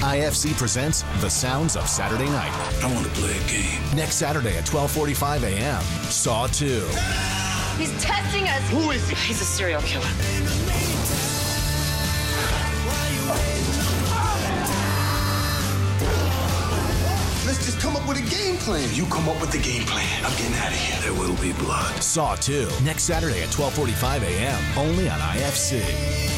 IFC presents The Sounds of Saturday Night. I want to play a game. Next Saturday at 12:45 a.m. Saw 2. He's testing us. Who is he? He's a serial killer. Let's just come up with a game plan. You come up with the game plan. I'm getting out of here. There will be blood. Saw 2. Next Saturday at 12:45 a.m. Only on IFC.